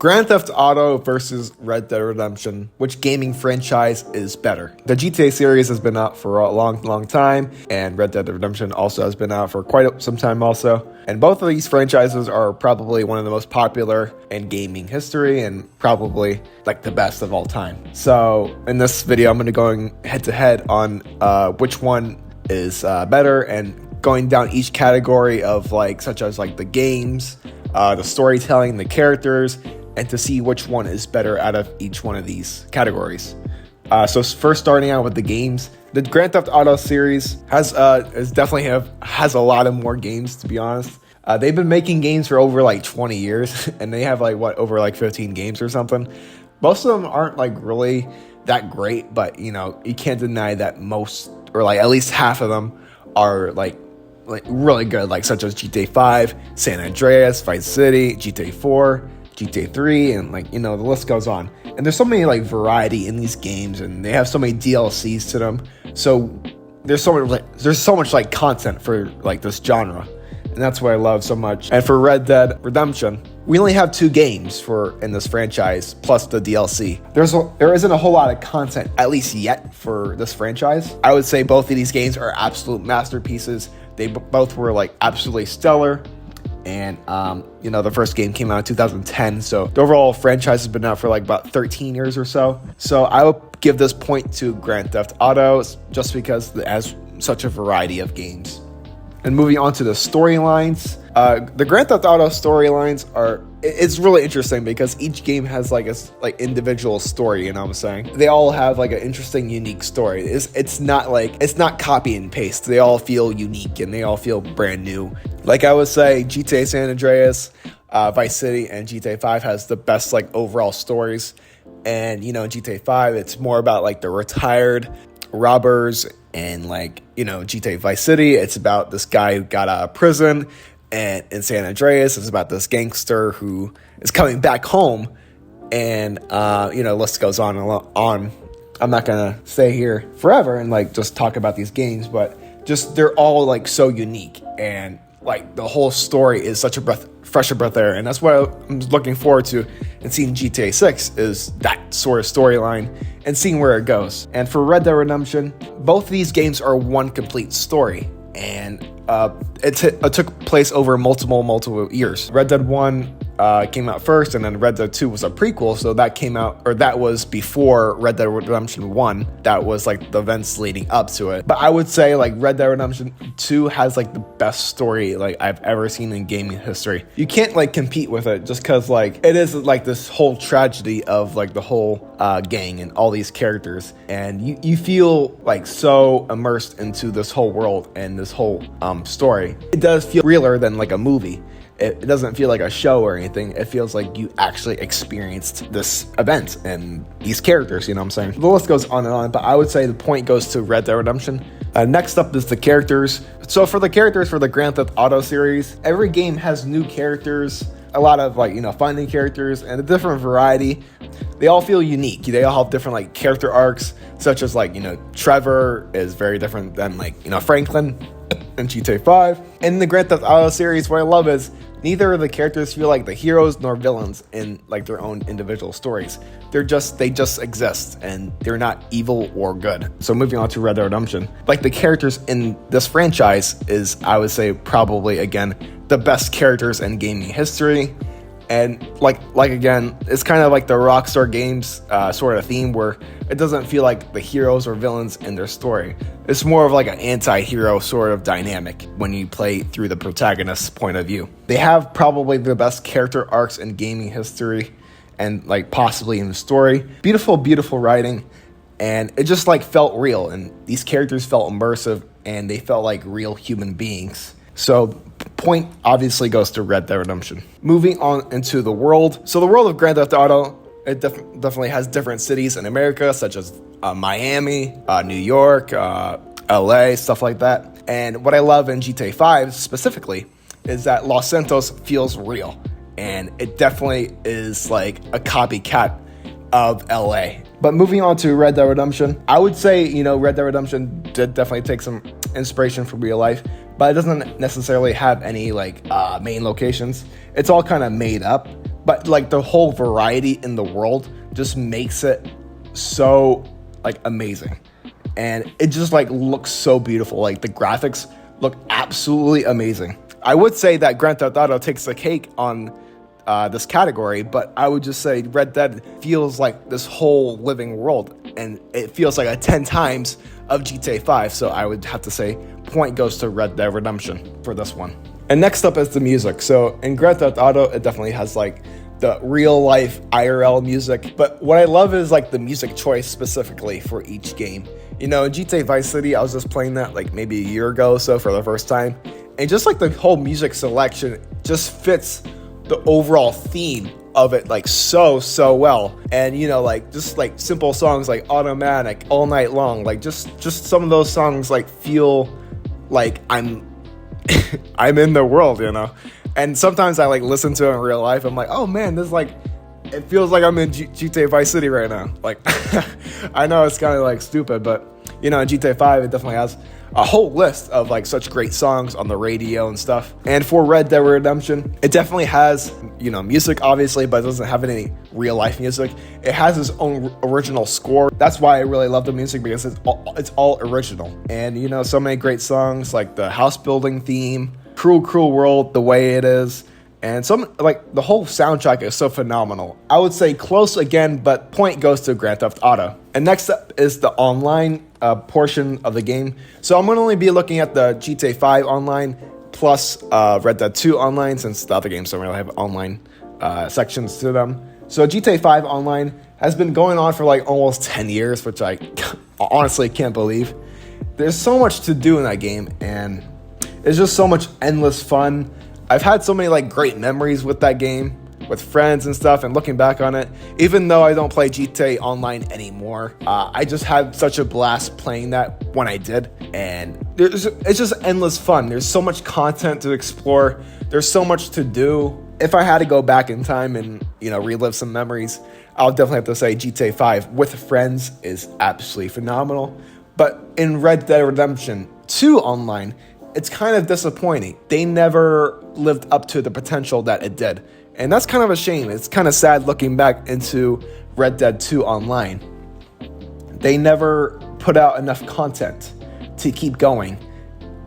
Grand Theft Auto versus Red Dead Redemption. Which gaming franchise is better? The GTA series has been out for a long time, and Red Dead Redemption also has been out for quite some time also. And both of these franchises are probably one of the most popular in gaming history and probably like the best of all time. So in this video, I'm going to go head to head on which one is better, and going down each category of such as the games, the storytelling, the characters, and to see which one is better out of each one of these categories. So first, starting out with the games, the Grand Theft Auto series has a lot of more games, to be honest. They've been making games for over 20 years, and they have over 15 games or something. Most of them aren't really that great, but you can't deny that most, or at least half of them, are really good, such as GTA 5, San Andreas, Vice City, GTA 4, GTA 3, and the list goes on. And there's so many variety in these games, and they have so many DLCs to them. So there's so much content for this genre, and that's what I love so much. And for Red Dead Redemption, we only have 2 games in this franchise plus the DLC. There isn't a whole lot of content, at least yet, for this franchise. I would say both of these games are absolute masterpieces. They both were absolutely stellar. And the first game came out in 2010, so the overall franchise has been out for about 13 years or so. So I would give this point to Grand Theft Auto just because it has such a variety of games. And moving on to the storylines, the Grand Theft Auto storylines it's really interesting because each game has a individual story. You know what I'm saying? They all have an interesting, unique story. It's not copy and paste. They all feel unique and they all feel brand new. I would say GTA San Andreas, Vice City, and GTA 5 has the best overall stories. And GTA 5, it's more about the retired robbers, and GTA Vice City, it's about this guy who got out of prison. And in San Andreas, it's about this gangster who is coming back home, and list goes on and on. I'm not gonna stay here forever and just talk about these games, but just they're all so unique, and the whole story is such a fresh breath air, and that's what I'm looking forward to in seeing GTA 6 is that sort of storyline and seeing where it goes. And for Red Dead Redemption, both of these games are one complete story, and it took place over multiple years. Red Dead 1 came out first, and then Red Dead 2 was a prequel, so that was before Red Dead Redemption 1. That was the events leading up to it. But I would say Red Dead Redemption 2 has the best story I've ever seen in gaming history. You can't compete with it just because it is this whole tragedy of the whole gang and all these characters, and you feel so immersed into this whole world and this whole story. It does feel realer than a movie. It doesn't feel like a show or anything. It feels like you actually experienced this event and these characters, you know what I'm saying? The list goes on and on, but I would say the point goes to Red Dead Redemption. Next up is the characters. So for the characters for the Grand Theft Auto series, every game has new characters, a lot of finding characters, and a different variety. They all feel unique. They all have different character arcs, such as Trevor is very different than Franklin in GTA 5. In the Grand Theft Auto series, what I love is neither of the characters feel like the heroes nor villains in their own individual stories. They just exist, and they're not evil or good. So moving on to Red Dead Redemption, the characters in this franchise is, I would say, probably again the best characters in gaming history. And again, it's kind of the Rockstar Games sort of theme where it doesn't feel like the heroes or villains in their story. It's more of an anti-hero sort of dynamic when you play through the protagonist's point of view. They have probably the best character arcs in gaming history, and possibly in the story. Beautiful writing, and it just felt real, and these characters felt immersive, and they felt like real human beings. So point obviously goes to Red Dead Redemption. Moving on into the world. So the world of Grand Theft Auto, it definitely has different cities in America, such as Miami, New York, LA, stuff like that. And what I love in GTA 5 specifically is that Los Santos feels real. And it definitely is a copycat of LA. But moving on to Red Dead Redemption, I would say, Red Dead Redemption did definitely take some inspiration from real life, but it doesn't necessarily have any main locations. It's all kind of made up. but like the whole variety in the world just makes it so like amazing, and it just like looks so beautiful. Like the graphics look absolutely amazing. I would say that Grand Theft Auto takes the cake on this category, but I would just say Red Dead feels like this whole living world, and it feels like a 10 times of GTA 5. So I would have to say point goes to Red Dead Redemption for this one. And next up is the music. So in Grand Theft Auto, it definitely has like the real life IRL music, but what I love is like the music choice specifically for each game. You know, in GTA Vice City, I was just playing that like maybe a year ago or so for the first time, and just like the whole music selection just fits the overall theme of it like so well. And you know, like just like simple songs like Automatic, All Night Long, like just some of those songs like feel like I'm I'm in the world, you know. And sometimes I like listen to it in real life, I'm like, oh man, this like, it feels like I'm in GTA Vice City right now. Like I know it's kind of like stupid, but you know, in GTA 5 it definitely has a whole list of like such great songs on the radio and stuff. And for Red Dead Redemption, it definitely has, you know, music obviously, but it doesn't have any real life music. It has its own original score. That's why I really love the music, because it's all original. And you know, so many great songs like the house building theme, Cruel World, The Way It Is, and some like the whole soundtrack is so phenomenal. I would say close again, but point goes to Grand Theft Auto. And next up is the online portion of the game. So I'm going to only be looking at the GTA 5 online plus Red Dead 2 online, since the other games don't really have online sections to them. So GTA 5 online has been going on for like almost 10 years, which I honestly can't believe. There's so much to do in that game, and it's just so much endless fun. I've had so many like great memories with that game, with friends and stuff, and looking back on it, even though I don't play GTA Online anymore, I just had such a blast playing that when I did, and it's just endless fun. There's so much content to explore. There's so much to do. If I had to go back in time and, you know, relive some memories, I'll definitely have to say GTA 5 with friends is absolutely phenomenal. But in Red Dead Redemption 2 Online, it's kind of disappointing. They never lived up to the potential that it did. And that's kind of a shame. It's kind of sad looking back into Red Dead 2 Online. They never put out enough content to keep going.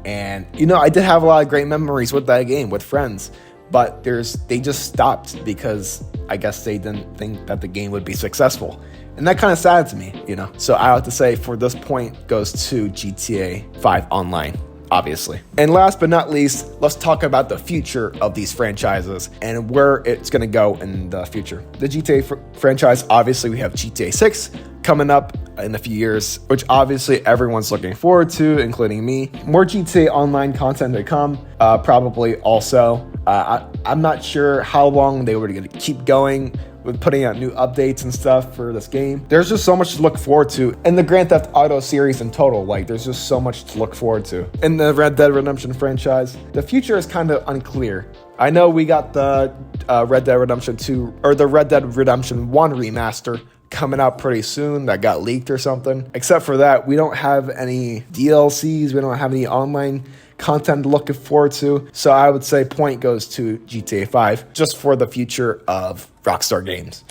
And, you know, I did have a lot of great memories with that game with friends, but they just stopped because I guess they didn't think that the game would be successful. And that kind of sad to me, you know. So I have to say for this point goes to GTA 5 Online, obviously. And last but not least, let's talk about the future of these franchises and where it's going to go in the future. The GTA franchise, obviously we have GTA 6 coming up in a few years, which obviously everyone's looking forward to, including me. More GTA Online content to come, probably also. I'm not sure how long they were going to keep going with putting out new updates and stuff for this game. There's just so much to look forward to in the Grand Theft Auto series in total. Like, there's just so much to look forward to. In the Red Dead Redemption franchise, the future is kind of unclear. I know we got the Red Dead Redemption 2, or the Red Dead Redemption 1 remaster coming out pretty soon that got leaked or something. Except for that, we don't have any DLCs, we don't have any online content to look forward to. So I would say point goes to GTA 5 just for the future of Rockstar Games.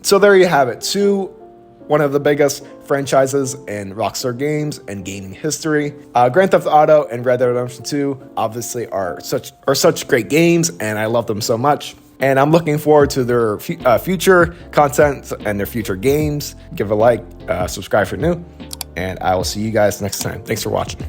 So there you have it. One of the biggest franchises in Rockstar Games and gaming history. Grand Theft Auto and Red Dead Redemption 2 obviously are such great games, and I love them so much. And I'm looking forward to their future content and their future games. Give a like, subscribe if you're new, and I will see you guys next time. Thanks for watching.